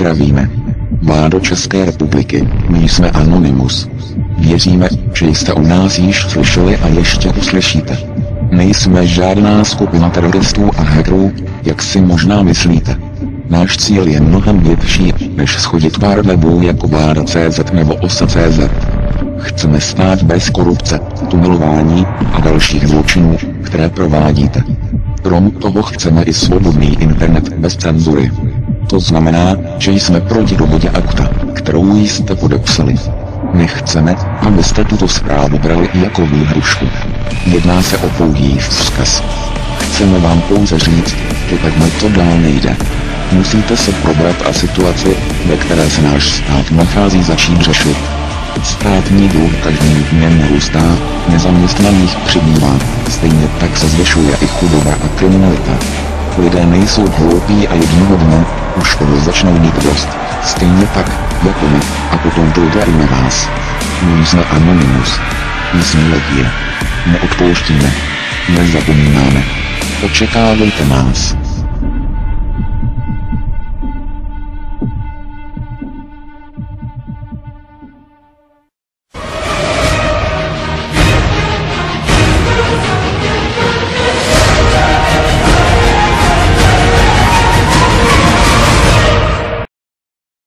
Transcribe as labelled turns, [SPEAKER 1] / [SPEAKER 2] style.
[SPEAKER 1] Zdravíme. Vládo České republiky, my jsme Anonymous. Věříme, že jste o nás již slyšeli a ještě uslyšíte. Nejsme žádná skupina teroristů a hackerů, jak si možná myslíte. Náš cíl je mnohem větší, než schodit pár webů jako Vláda.cz nebo Osa.cz. Chceme stát bez korupce, tunelování a dalších zločinů, které provádíte. Krom toho chceme i svobodný internet bez cenzury. To znamená, že jsme proti dohodě akta, kterou jste podepsali. Nechceme, abyste tuto zprávu brali jako výhrušku. Jedná se o pouhý vzkaz. Chceme vám pouze říct, že takhle to dál nejde. Musíte se probrat a situaci, ve které se náš stát nachází, začít řešit. Státní dluh každým dnem narůstá, nezaměstnaných přibývá, stejně tak se zvyšuje i chudoba a kriminalita. Lidé nejsou hloupí a jednoho dne už toho začnou mít dost, stejně tak, jako my, a potom dojde i na vás. My jsme Anonymous. Jsme legie. Neodpouštíme. Nezapomínáme. Očekávejte nás.